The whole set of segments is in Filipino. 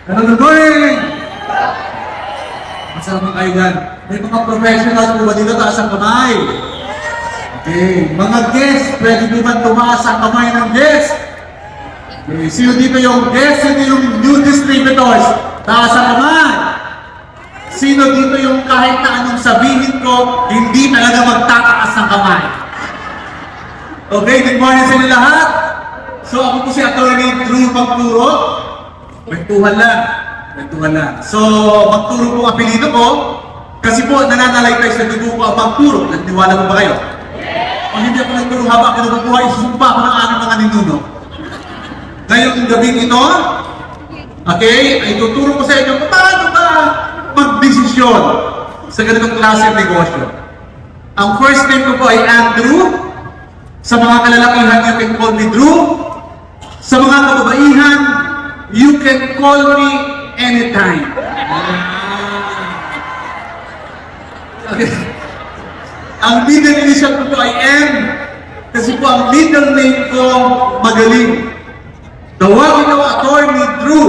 Good morning! Masarap na kayo dyan. May mga professionals po ba dito? Taas ang kamay. Okay. Mga guests, pwede di ba tumaas ang kamay ng guests? Okay. Sino dito yung guests? Sino yung new distributors? Taas ang kamay. Sino dito yung kahit na anong sabihin ko, hindi talaga magtataas ng kamay? Okay, good morning sa inyo lahat. So ako po si Attorney Drew Magturo. Kwentuhan lang. So, Magturo po ang apelido ko. Kasi po, nananalaytay sa dugo ko ang Magturo. Naniwala mo ba kayo? Kung hindi ako nagturo habang kinukuha, isusumpa ako ng aming mga ninuno. Ngayong gabing ito, okay, ay tuturo ko sa inyo kung paano ba magdesisyon sa ganitong klase ng negosyo. Ang first name ko po ay Andrew. Sa mga kalalakihan, you can call me Drew. Sa mga kababaihan, you can call me anytime. Okay. Ang middle initial ko po ay M. Kasi po ang middle name ko, Magaling. Tawagin ko Attorney Drew.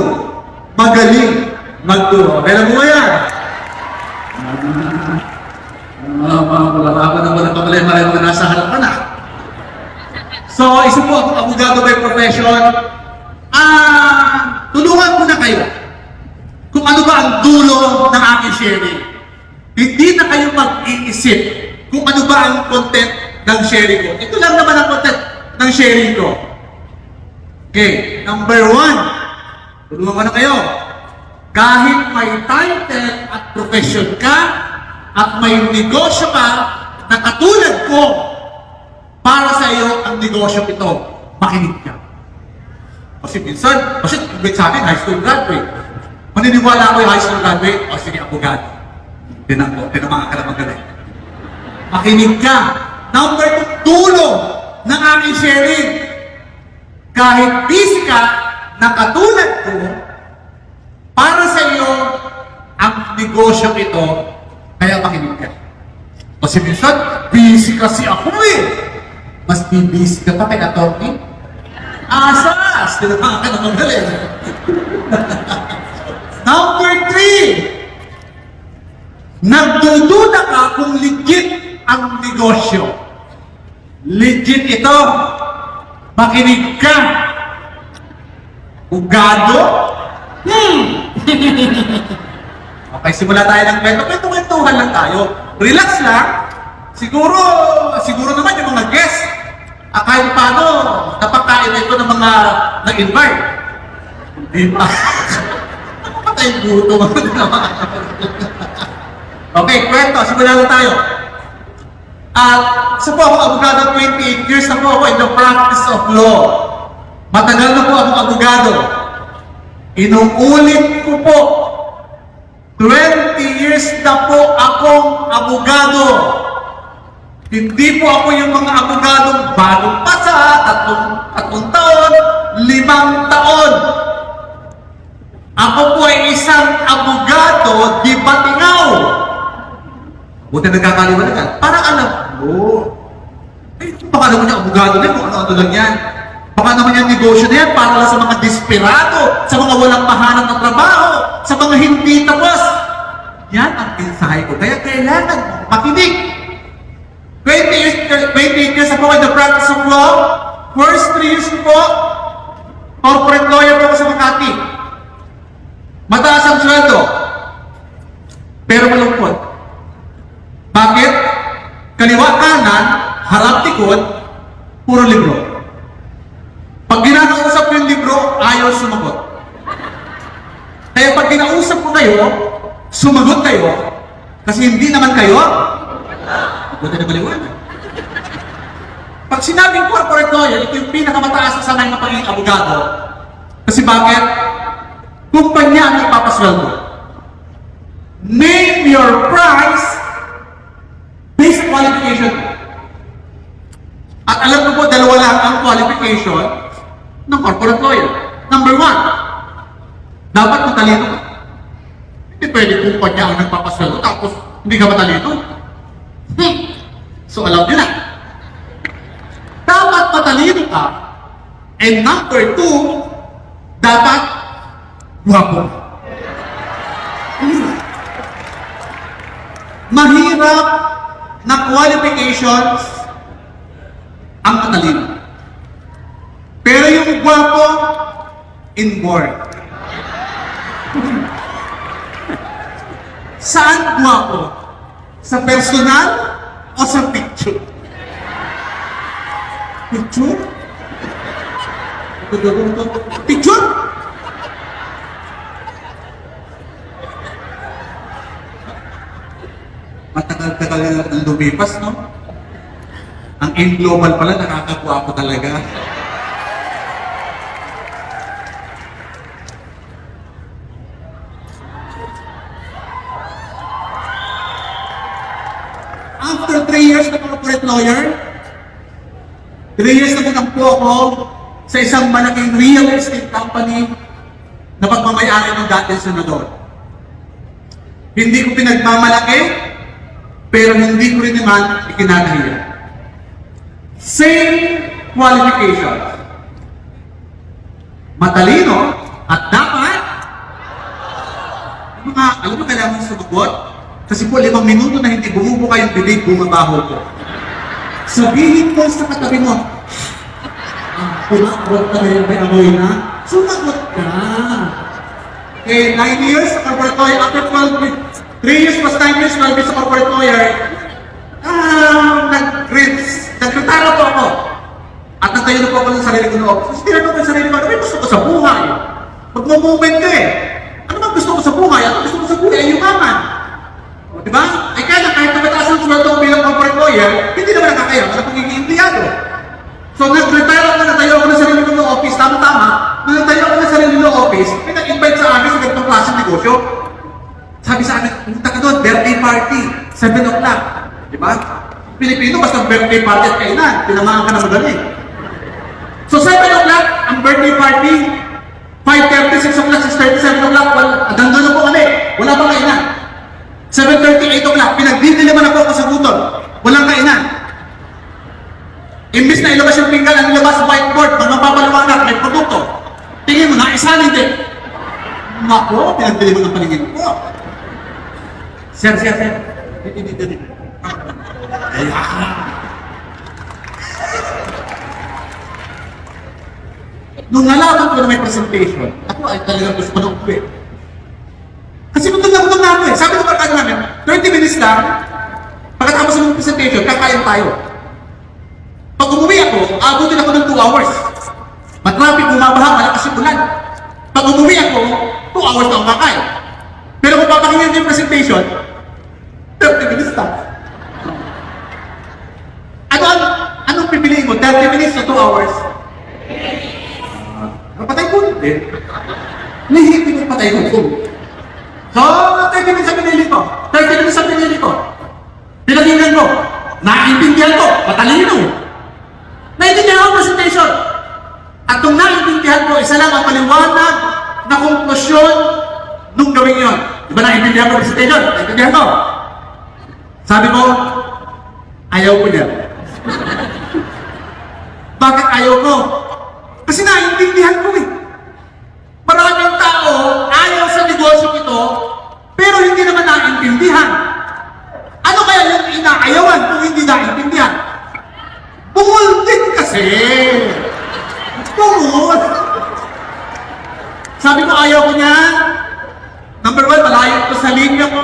Magaling. Magturo. Kailan mo yan? Wala naman ang pamalay-malay mga nasa harapan na. So, isa po akong abogado by profession. Tulungan ko na kayo kung ano ba ang dulo ng aking sharing. Hindi na kayo mag-iisip kung ano ba ang content ng sharing ko. Ito lang naman ang content ng sharing ko. Okay, number 1, tulungan ko na kayo. Kahit may title at profession ka at may negosyo ka na katulad ko, para sa iyo ang negosyo ito, makinig ka. Kasi minsan, kasi sa akin, high school graduate. Maniniwala ako yung high school graduate, o sige, abogado. Tinamang ka na magaling. Makinig ka. Number 2, tulong ng aking sharing. Kahit busy ka, na katulad ko, para sa iyo, ang negosyo ito, kaya makinig ka. Kasi minsan, busy kasi ako eh. Mas busy ka pa kay attorney? Asas! Tinamang ka na magaling. Number 3, nagdududa ka kung legit ang negosyo. Legit ito. Makinig ka. Ugado? Okay, simula tayo ng kwento. Kwentuhan lang tayo. Relax lang. Siguro naman yung mga guests, kahit paano, napakain ito ng mga nag-invite. Hindi pa. Patay buto. Okay, kwento. Simula lang tayo. Isa po akong abogado, 28 years na po ako in the practice of law. Matagal na po akong abogado. Inuulit ko po, 20 years na po akong abogado. Hindi po ako yung mga abogadong bagong pasa, 3 taon, 5 taon. Ako po ay isang abogado, di batingaw. Buti nagkakaliwanagan. Parang alam mo, baka naman yung abogado na, kung ano-ano lang yan. Baka naman yung negosyo na yan, para lang sa mga desperado, sa mga walang mahanap ng trabaho, sa mga hindi tapos. Yan ang mensahe ko. Kaya kailangan makinig. 28 years ako in the practice of law. First 3 years ko po, corporate lawyer po ako sa Makati. Mataas ang sweldo, pero malungkot. Bakit? Kaliwa kanan, harap likod, puro libro. Pag ginakausap ko yung libro, ayaw sumagot. Kaya pag ginausap ko kayo, sumagot kayo, kasi hindi naman kayo, buti na maliwanag. Pag sinabing corporate lawyer, ito yung pinakamataas na sanay na pagiging abogado. Kasi bakit? Kumpanya ang ipapasweldo. Name your price based qualification. At alam ko po, 2 lang ang qualification ng corporate lawyer. Number 1, dapat matalino ka. Hindi pwede kumpanya ang nagpapasweldo tapos hindi ka matalino. So alam nyo na. Dapat matalino ka. And number 2, dapat guwapo. mahirap na qualifications ang matalino. Pero yung gwapo, inborn. Saan gwapo? Sa personal o sa picture? Picture? Picture? Matagal-tagal na lumipas, no? Ang in-global pala, nakakagwapo talaga. After 3 years na corporate lawyer, 3 years na po ako sa isang malaking real estate company na pagmamayari ng dating senador. Hindi ko pinagmamalaki, pero hindi ko rin naman ikinanahiya. Same qualifications. Matalino at dapat alam mo kailangan sumagot? Kasi po 5 minuto na hindi bumubuka yung bibig, bumabaho ko. Sabihin mo sa katabi mo, kumakot ka rin, may amoy na, sumagot ka. Okay, 9 years sa corporate lawyer, after 3 years plus 9 years, 12 years sa corporate lawyer, nagretara po ako. At nagtayo na po ako ng sarili ko na office. Kasi tinanong ko yung sarili ko, ano may gusto ko sa buhay? Magmo-moment ka eh. Ano bang gusto ko sa buhay? Ano gusto ko sa buhay? Ay yumaman. Diba? Ay kaya kahit nagataas ang sweldo ko bilang corporate lawyer, hindi naman nakakaya sa pagiging empleyado. So nag-retire ako, natayo ako ng sarili ko ng office, tama-tama. Nung natayo ako ng sarili ng office, may nag-invite sa amin sa ganitong klaseng negosyo. Sabi sa amin, punta ka doon, birthday party, 7 o'clock. Diba? Pilipino, basta birthday party at kainan, pinamahan ka na madali. So 7 o'clock, ang birthday party, 5:30, 6 o'clock, 6:30, 7 o'clock, hanggang doon na po kami, wala pang kainan. 7:30, 8 o'clock, pinagdidiliman ako sa gutom, walang kainan. Imbis na ilabas yung pinggan, ang ilabas whiteboard, pag mapapaliwanag, may produkto. Tingin mo, naisanin din. Nako, pinagdiliman ng paningin ko. Sir. Hindi. Ayan. Nung nalaman ko na may presentation, ako ay talagang gusto ko na uwi. Kasi nung na ako eh. Sabi ko barkada namin, 30 minutes lang, pagkatapos ng presentation, kakain tayo. Pag umuwi ako, abutin ako ng 2 hours. Matraffic, bumabaha, malakas yung ulan. Pag umuwi ako, 2 hours na akong kakain. Pero kung papakinggan yung presentation, 30 minutes lang. Anong pipiliin mo? 30 minutes o 2 hours? Patay ko din. Nahihipin yung patay ko. So, 30 minutes ang pinili ko. 30 minutes ang pinili ko. Pinaginggan ko. Naiintindihan ko. Matalino. Naiintindihan ko ang presentation. At kung naiintindihan ko, isa lang ang paliwanag na konklusyon nung gawin yun. Diba naiintindihan ko ang presentation? Naiintindihan ko. Sabi ko, ayaw ko niya. Bakit ayaw ko? Kasi naiintindihan ko eh. Maraming tao ayaw sa negosyo ito, pero hindi naman naiintindihan. Ano kaya yung inaayawan kung hindi naiintindihan? Bungol din kasi. Bungol. Sabi ko ayaw ko niya. Number 1, malayo ko sa linya ko.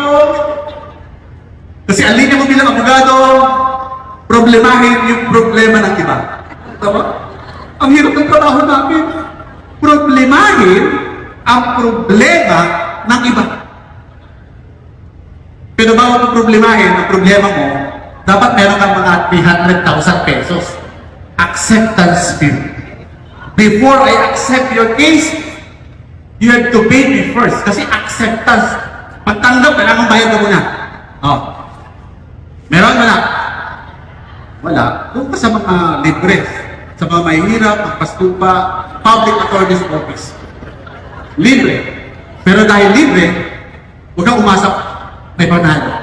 Kasi ang linya mo bilang abogado, problemahin yung problema ng iba. Tama? Ang hirap ng trabaho namin. Problemahin ang problema ng iba. Pero bago mo problemahin ang problema mo, dapat meron kang mga 300,000 pesos. Acceptance fee. Before I accept your case, you have to pay me first. Kasi acceptance. Pagtanggap, kailangan bayad ka muna. Oh. Meron wala? Wala. Doon pa sa mga libre. Sa mga mahihirap, magpastupa, public attorney's office. Libre. Pero dahil libre, huwag kang umasap may panalo.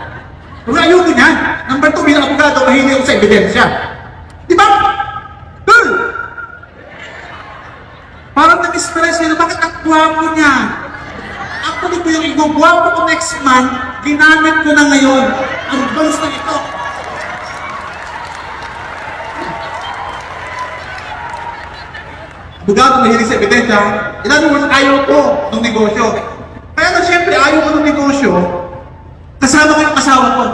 Kung ayoko niya, number 2, bilang abogado, mahilig ako sa ebidensya. Di ba? Girl! Parang nag-stress nila, bakit ang gwapo niya? Actually ko yung igugwapo ko next month, ginamit ko na ngayon. Advance na ito. Bugado mahilig sa ebidensya, in other words, ayaw ko ng negosyo. Kaya na siyempre, ayaw ko ng negosyo, kasama ko yung asawa ko.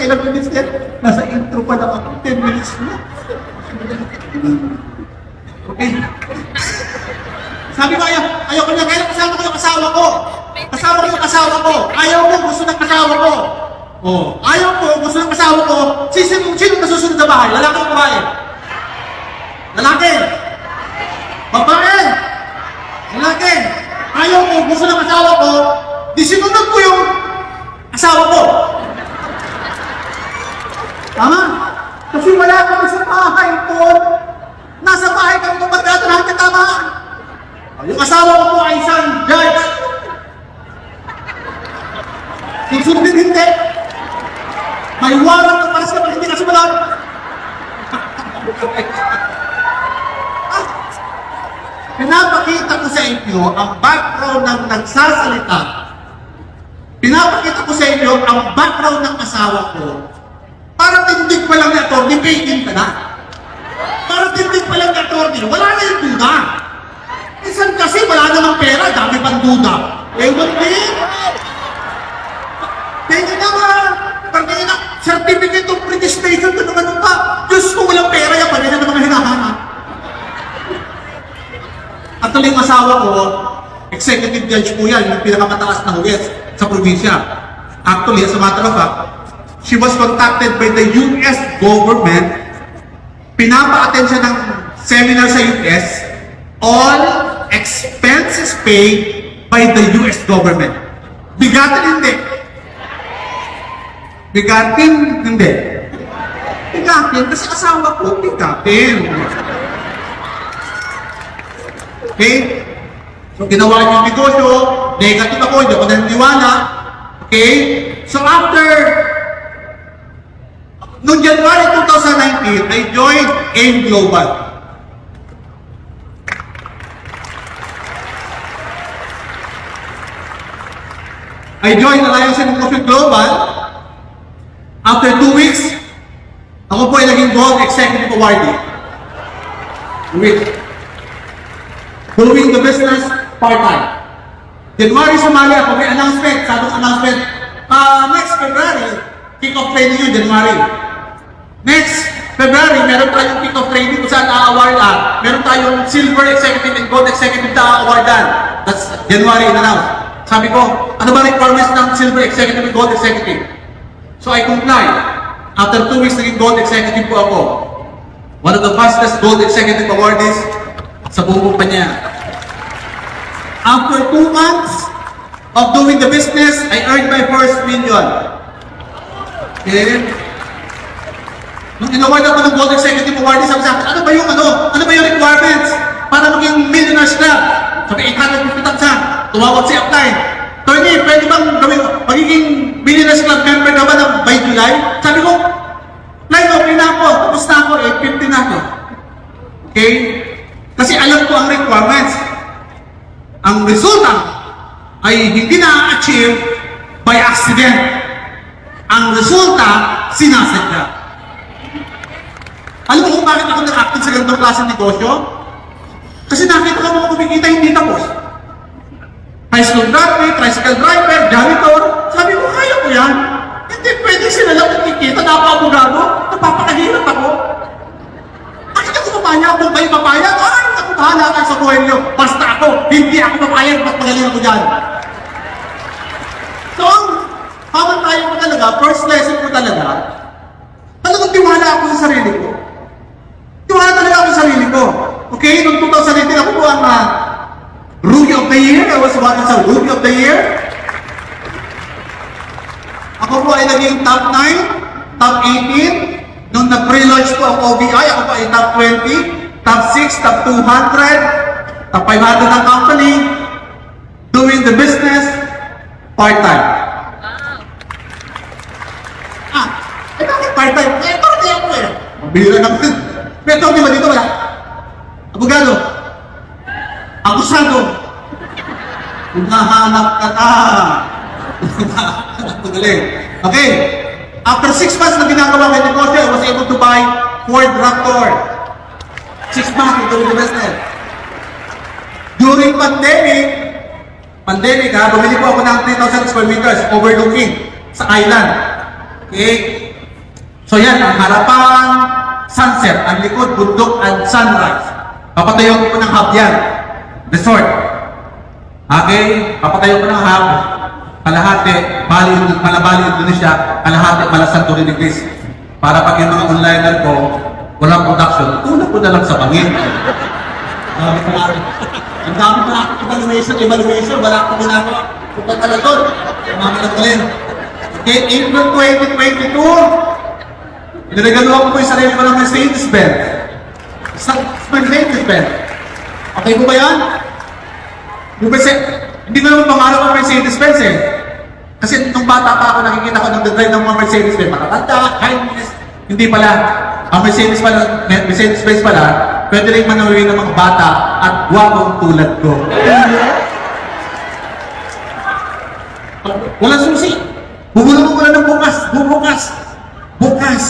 Ilang minutes din? Nasa intro pa lang ako, 10 minutes na. Okay. Sabi ko, ayaw ko niya, kaya kasama ko yung asawa ko. Kasama ko yung asawa ko. Ayaw ko, gusto ng asawa ko. Oh, ayaw ko, gusto ng asawa ko. Sino nasusunod sa bahay? Lalaki o babae? Lalaki. Babae. Lalaki. Ayaw ko, gusto ng asawa ko. Di sinunod ko yung asawa ko. Tama? Kasi wala kami sa bahay ko. Nasa bahay kami ng magdadalahan ka, tama? Yung asawa ko po ay isang judge. Susunod din hindi. May warang na para sa kapag hindi ka sumalag. Pinapakita ko sa inyo ang background ng nagsasalita. Pinapakita ko sa inyo ang background ng asawa ko. Para tindig pa lang ni attorney, paid ka na. Para tindig pa lang ni attorney, wala na yung duda. Minsan kasi wala namang pera, dami pang duda. Eh, din. Tingnan na nga. Pagdating na, certificate of registration, ano pa. Diyos ko, walang pera yan, pwede na naman hinahanap. Actually, yung asawa ko, executive judge po yan, yung pinakamataas na huwes sa probinsya. Actually, as a matter of fact, she was contacted by the US government. Pinapa-attend siya ng seminar sa US. All expenses paid by the US government. Bigatin hindi. Bigatin hindi. Bigatin kasi asawa ko, bigatin. Okay? So ginawa niyo yung negosyo, negative ako, hindi ako naniniwala. Okay? So after noong January 2019, I joined AIM Global. I joined Alliance and Coffee Global. After 2 weeks, ako po ay naging Gold Executive Awardee. Doing the business part-time. January, sumali ako, may announcement, next February, kick-off training yun, January. Next February, meron tayong kick-off training kung saan na-awardan. Meron tayong Silver Executive and Gold Executive na awardan. That's January in-announce. Sabi ko, ano ba requirements ng Silver Executive and Gold Executive? So I comply. After 2 weeks, naging Gold Executive po ako. One of the fastest Gold Executive awardees sa buong kumpanya. After 2 months of doing the business, I earned my first million. Okay? Nung in-award ako ng Gold Executive Award, sabi sa akin, ano ba yung requirements para maging millionaires club? Sabi, 850,000. Tumawag si Upline. Tony, pwede bang magiging millionaires club member ka ba by July? Sabi ko, Line, okay na ako. Tapos na ako, 850 na ako. Okay? Kasi alam ko ang requirements. Ang resulta ay hindi na-achieve by accident. Ang resulta, sinasadya. Alam mo kung bakit ako nag-active sa ganitong klaseng negosyo? Kasi nakita ko mga kumikita hindi tapos. Tricycle driver, janitor. Sabi ko, kaya ko yan. Hindi pwede sila lang kumikita, napapagado, napapakahirap ako. Bakit ako papayag? Kung kayo papayag, ay, ako bahala kayo sa buhay niyo. Basta ako, hindi ako papayag, mas magaling ako dyan. So, habang tayo ko talaga, first lesson ko talaga, talagang tiwala ako sa sarili ko. Tiwala talaga ako sa sarili ko. Okay, noong 2018 ako po ang Rookie of the Year. I was one sa Rookie of the Year. Ako po ay naging top 9, top 18. Nung nag-pre-launch po ang OBI, ako po ay top 20, top 6, top 200, top 500 ng company, doing the business part-time. Bakit part-time? Parang kaya ko eh. Mabira naman. May tawag ba dito wala? Abogado. Akusado. Humahanap ka na. Magaling. Okay. After 6 months na ginagawa kay negosyo, I was able to buy Ford Raptor. 6 months into the business. During pandemic ha, bumili po ako ng 3,000 square meters overlooking sa island. Okay? So yan, ang harapan, sunset, ang likod, bundok, and sunrise. Papatayo ko po ng hub yan. Resort. Okay? Papatayo ko ng hub. Kalahati, Malabali, Indonesia, kalahati, Santorini, Greece. Para pag yung mga onliner ko, walang production, tulad ko na lang sa bangin. Ang dami pa evaluation, wala akong ginagawa. Kung ba't pala doon? Mga nagtalin. Okay, April 2022, niregaluhan ko po yung sarili ko ng Mercedes-Benz. Mercedes-Benz. Okay po ba yan? Hindi ko naman pangarap ang Mercedes-Benz eh. Kasi nung bata pa ako, nakikita ko ng drive ng mga Mercedes-Benz. Matatanda, kindness. Hindi pala. Ang Mercedes-Benz pala, pwede rin manawin ng mga bata at guwapong tulad ko. Walang susi. Bubulong mo ng bukas. Bukas.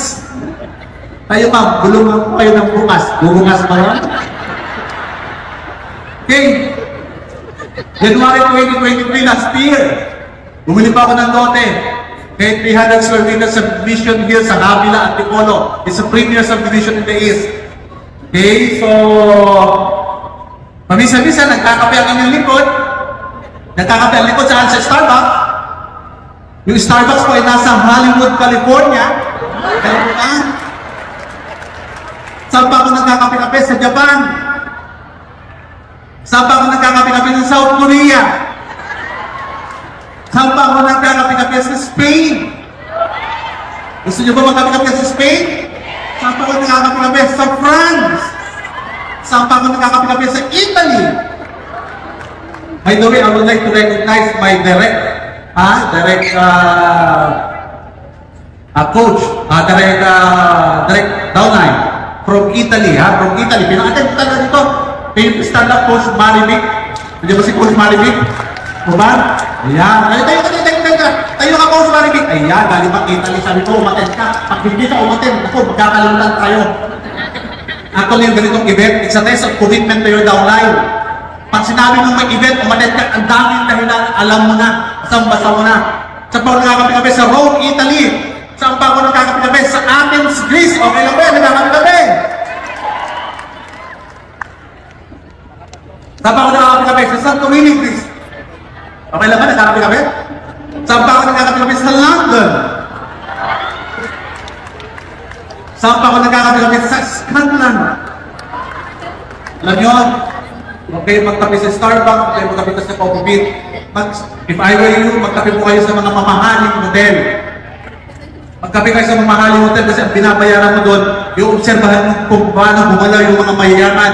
Tayo ma'am, bulungan po kayo ng bukas. Bubukas pa yan? Okay. January 2023 last year, bumili pa ako ng lote. Okay, 300 square meters sa Mission Hill sa Navila, Antipolo. It's a premier subdivision in the East. Okay, so paminsan-minsan nagkakape ang inyong likod. Nagkakape ang likod saan? Sa Starbucks. Yung Starbucks po ay nasa Hollywood, California. California. Saan pa ako nagkakape-kape? Sa Japan. Saan pa ako nagkakape-kape sa South Korea? Saan pa ako nagkakape-kape sa Spain? Gusto niyo ba magkape-kape sa Spain? Saan pa ako nagkakape-kape sa France? Saan pa ako nagkakape-kape sa Italy? By the way, I would like to recognize my direct coach, direct downline from Italy, from Italy. Pinaka-attend talaga dito. Stand-up coach Marivic. Hindi ba si Coach Marivic? Diba? Ayan. Tayo ka Coach Marivic. Ayan, galing pa Italy. Sabi ko, umattend ka. Pag hindi ka umattend, ako, magkakalantan tayo. Actually, yung ganitong event, it's a test of commitment to your downline. Pag sinabi mong may event, umattend ka, ang daming dahilan, alam mo na, basa mo na. Saan pa ako nakakapi-kapi? Sa Rome, Italy. Saan pa ako nakakapi-kapi? Sa Athens, Greece. Okay lang ba? Nakakapi-kapi. Saan pa ako nakakapi-kapi? Sa Santorini, Greece. Okay lang ba? Nakakapi-kapi? Saan pa ako nakakapi-kapi? Sa London. Saan pa ako nakakapi-kapi? Sa Scotland. Alam nyo, huwag kayo magtabi sa Starbucks, huwag kayo magtabi sa Coffee Bean. If I were you, magtabi po kayo sa mga mamahaling hotel. Magtabi kayo sa mamahaling hotel kasi ang binabayaran mo doon, yung obserbahan mo kung paano gumalaw yung mga mayayaman,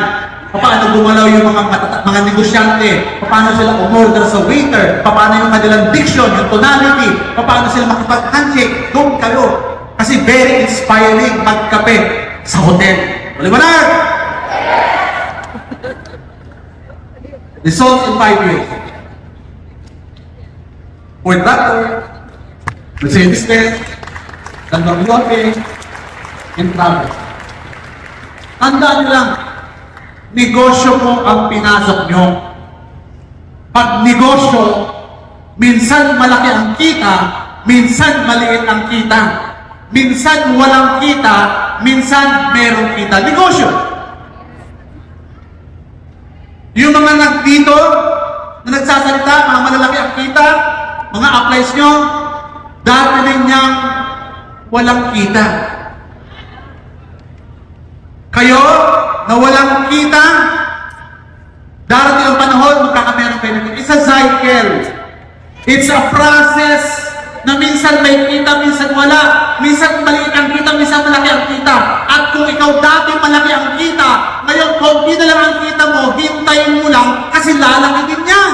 paano gumalaw yung mga negosyante, paano sila umorder sa waiter, paano yung kanilang diction, yung tonality, paano sila makipag-handshake, doon kayo. Kasi very inspiring magkape sa hotel. Maliwanag! Results in 5 years. Ford Raptor, Mercedes-Benz, Gandang Lote, and travel. Tandaan nyo lang, negosyo mo ang pinasok nyo. Pag negosyo, minsan malaki ang kita, minsan maliit ang kita. Minsan walang kita, minsan merong kita. Negosyo. Yung mga nagdito, na nagsasalita, mga malalaki ang kita, mga applies nyo, dati rin niyang walang kita. Kayo, na walang kita, darating ang panahon, magkakamerong benefit. It's a cycle. It's a process na minsan may kita, minsan wala. Minsan maliit ang kita, minsan malaki ang kita. At kung ikaw dati malaki ang kita, ngayon konti na lang ang kita mo, hintayin mo lang kasi lalaki din yan.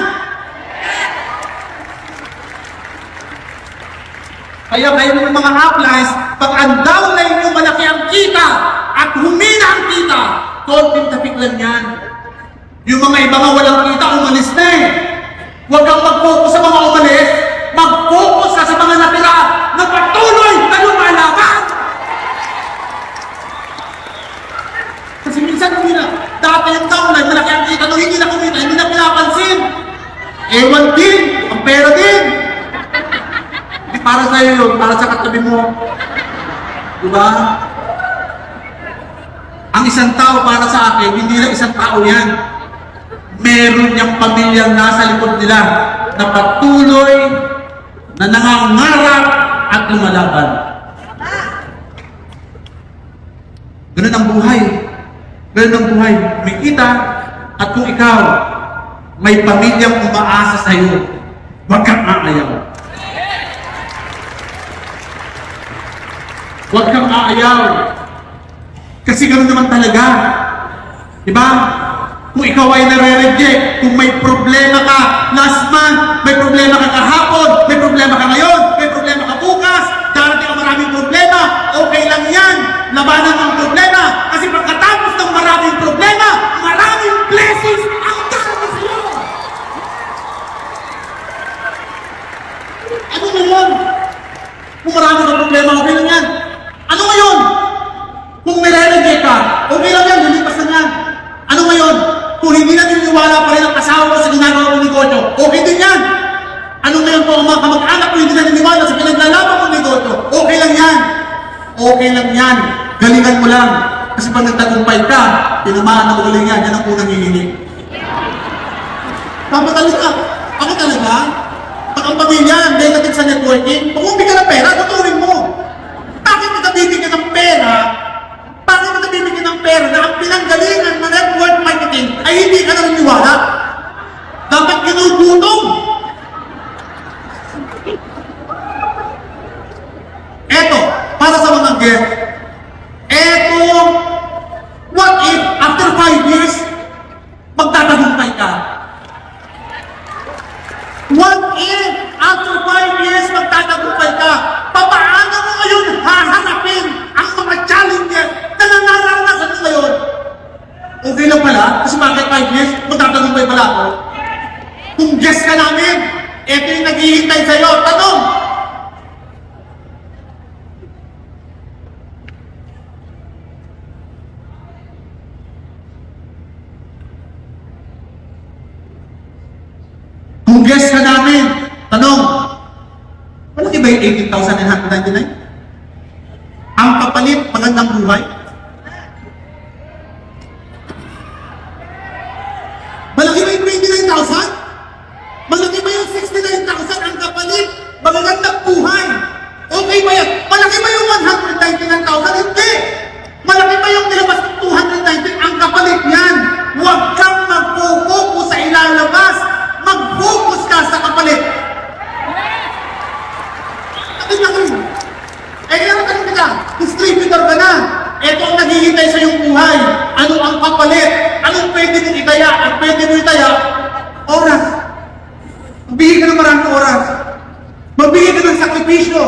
Kaya kayo ng mga uplines, pag ang downline nyo malaki ang kita at humina ang kita, konting tapik lang yan. Yung mga iba nga walang kita, umalis na eh. Huwag ka ewan din, ang pera din. Hindi para sa'yo yun, para sa katabi mo. Diba? Ang isang tao para sa akin, hindi lang isang tao yan. Meron niyang pamilyang nasa likod nila na patuloy na nangangarap at lumalaban. Ganun ang buhay. Ganun ang buhay. May kita at kung ikaw may pamilyang umaasa sa iyo, huwag kang aayaw. Huwag kang aayaw. Kasi gano'n naman talaga. Diba? Kung ikaw ay nare-reject, kung may problema ka last month, may problema ka kahapon, may problema ka ngayon, may problema ka bukas, darating ang maraming problema, okay lang yan. Labanan ang problema. Kasi pagkatapos ng maraming problema, maraming blessings ang darating sa iyo. Ano ngayon? Kung marami kang problema, okay lang yan. Ano ngayon? Kung nire-reject ka, okay lang yan, lilipas na yan. Ano ngayon? Kung hindi na niniwala pa rin ang asawa mo sa ginagawa mong negosyo, okay din yan. Ano ngayon po ang mga kamag-anak mo hindi na niniwala sa pinaglalaban mong negosyo, okay lang yan. Okay lang yan. Galingan mo lang. Kasi pag nagtagumpay ka, tinamaan ng uling yan, yan ang unang hihingi. Tama talaga. Ako talaga, pag ang pamilya, negative sa networking, pag umbi ka ng pera, tuturin mo. Bakit mo nabibigyan ng pera? Bakit mo nabibigyan ng pera na ang pinanggalingan ng network marketing ay hindi ka naniniwala? Dapat ginugutom. Eto, para sa mga guest, eto, what if after 5 years, magtatagumpay ka? What if after 5 years, magtatagumpay ka? Paano mo ngayon haharapin ang mga challenges na nananarasan mo ngayon? Okay lang pala, kasi bakit 5 years, magtatagumpay pala ako? Kung guest ka namin, eto yung naghihintay sa'yo. Tanong! Kung guest ka namin, tanong, malaki ba yung 18,999? Ang kapalit, magandang buhay? Malaki ba yung 29,000? Malaki ba yung 69,000 ang kapalit? Magandang buhay? Okay ba yan? Malaki ba yung 199,000? Hindi! Malaki ba yung nilabas ng 219? Ang kapalit yan! Huwag kang mag-focus sa ilalabas! Mag-focus ka sa kapalit! Akin na kayo! Eh kaya natin ka, distributor ka na! Ito ang naghihintay sa iyong buhay! Ano ang kapalit? Anong pwede mong itaya? At pwede mo itaya? Oras! Magbigay ka ng maraming oras! Magbigay ka ng sakripisyo!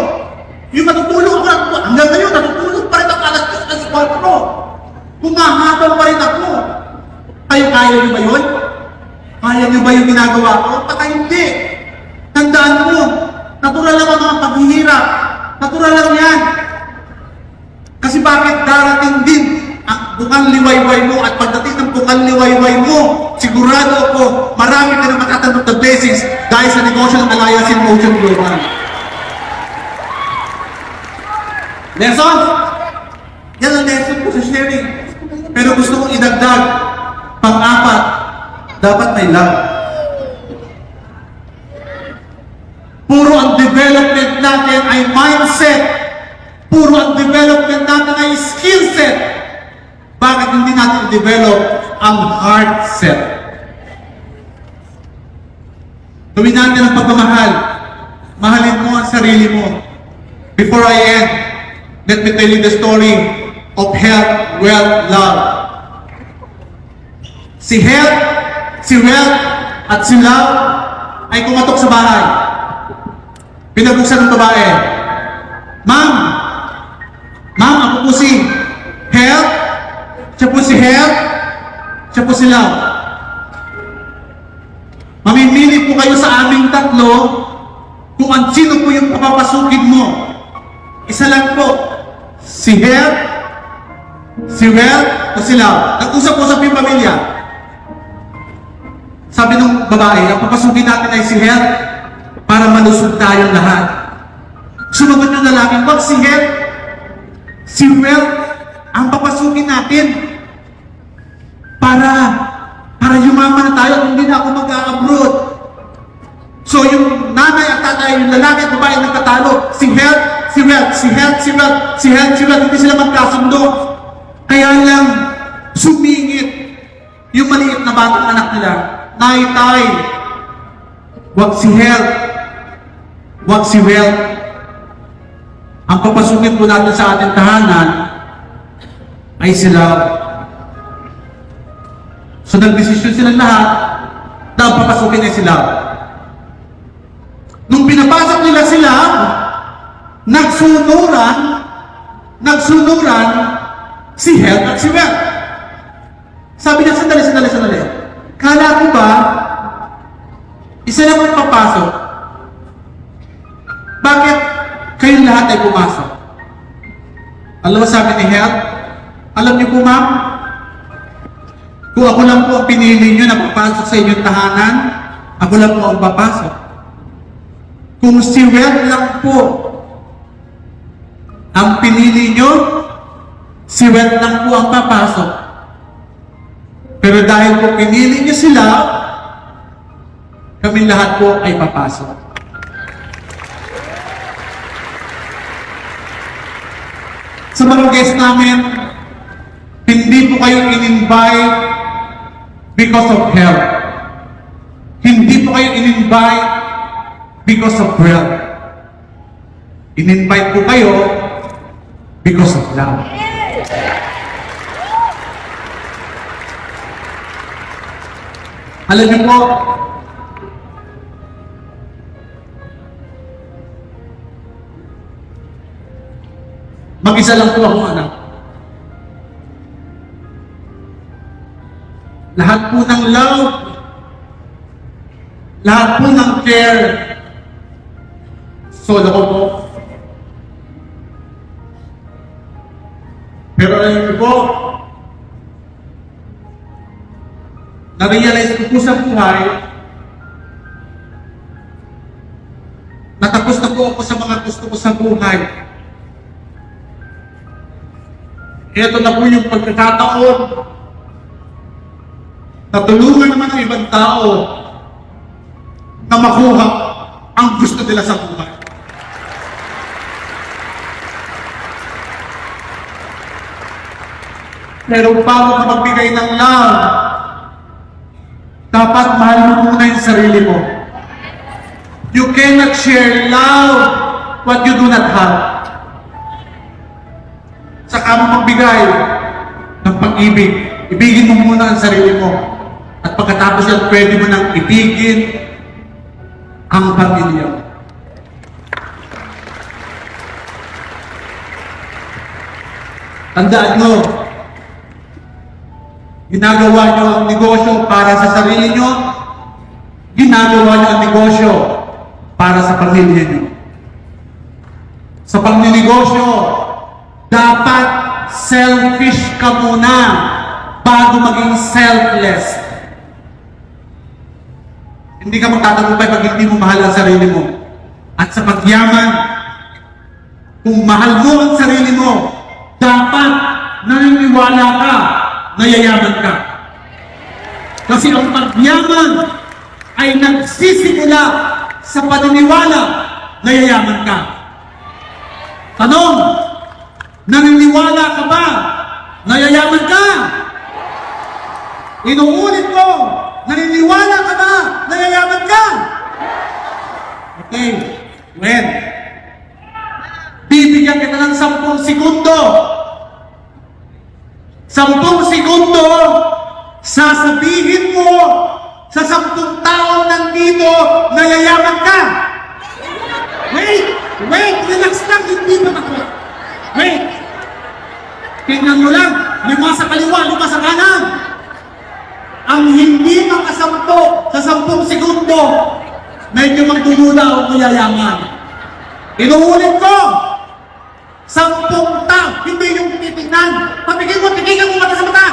Yung matutulog ako, hanggang ngayon, natutulog pa rin ang alas 4. Humahabang pa rin ako! Kayo kaya niyo ba yun? Kaya niyo ba yung ginagawa ko? Baka hindi. Tandaan mo, natural lang ang mga paghihirap. Natural lang yan. Kasi bakit darating din ang bukang liwayway mo at pagdating ng bukang liwayway mo, sigurado ako, marami ka na matatanggap na blessings dahil sa negosyo ng Alliance in Motion Global. Lesson? Yan ang lesson ko sa sharing. Pero gusto kong idagdag, pang-apat, dapat may love. Puro ang development natin ay mindset. Puro ang development natin ay skill set. Bakit hindi natin i-develop ang heart set? Gawin natin ang pagmamahal. Mahalin mo ang sarili mo. Before I end, let me tell you the story of health, wealth, love. Si health, si wealth, at si love ay kumatok sa bahay. Pinabuksan ng babae. Ma'am, ako po si health, siya po si health, siya po si love. Mamimili po kayo sa aming tatlo kung ang sino po yung papapasukin mo. Isa lang po, si health, si wealth, o si love. Nag-usap-usap yung pamilya. Sabi ng babae, ang papasukin natin ay si health para malusog tayong lahat. Sumagot ng lalaki, wag si health, si wealth ang papasukin natin para yumaman na tayo at hindi na ako mag-abroad. So yung nanay at tatay, yung lalaki at babae nagtatalo, si health, si wealth, si health, si wealth, si health, si wealth, hindi sila magkasundo. Kaya lang sumingit yung maliit na batang anak nila. Nay, tay, wag si health, wag si wealth. Ang papasukin po natin sa ating tahanan ay sila. So nagdesisyon silang lahat na ang papasukin ay sila. Nung pinapasok nila sila, nagsunuran si health at si wealth. Sabi niya, sandali. Kala ko ba, isa lang ang papasok? Bakit kayong lahat ay pumasok? Alam mo sabi ni health? Alam niyo po ma'am, kung ako lang po ang pinili niyo na papasok sa inyong tahanan, ako lang po ang papasok. Kung si wealth lang po ang pinili niyo, si wealth lang po ang papasok. Pero dahil po pinili niyo sila, kami lahat po ay papasok. Sa mga guests namin, hindi po kayo in-invite because of health. Hindi po kayo in-invite because of wealth. In-invite po kayo because of love. Alam niyo po, mag-isa lang po ako anak. Lahat po ng love, lahat po ng care, solo ko po. Pero alam niyo po, na-realize ko po sa buhay, natapos na po ako sa mga gusto ko sa buhay. Ito na po yung pagkakataon na tulungan naman ang ibang tao na makuha ang gusto nila sa buhay. Pero bago ka magbigay ng love, dapat mahal mo muna yung sarili mo. You cannot share love what you do not have. Saka mo magbigay ng pag-ibig. Ibigin mo muna ang sarili mo. At pagkatapos yan, pwede mo nang ibigin ang pamilya. Tandaan nyo, ginagawa nyo ang negosyo para sa sarili nyo, ginagawa nyo ang negosyo para sa pamilya nyo. Sa pagninegosyo, dapat selfish ka muna bago maging selfless. Hindi ka magtatagumpay pag hindi mo mahal ang sarili mo. At sa pagyaman, kung mahal mo ang sarili mo, dapat naniniwala ka na yayaman ka. Kasi ang pagyaman ay nagsisimula sa paniniwala na yayaman ka. Tanong, naniniwala ka ba na yayaman ka? Inuulit ko, naniniwala ka ba na yayaman ka? Okay, when? Bibigyan kita ng 10 segundo. 10 segundo, sasabihin mo sa 10 taong nandito na yayaman ka. Wait, relax lang, hindi pa ako. Wait, tingnan mo lang, 5 sa kaliwa, 5 sa kanan. Ang hindi makasampo sa 10 segundo, medyo magdududa o yayaman. Inuulit ko, 10 taong, hindi yung titignan. Patigil mo mata sa mata.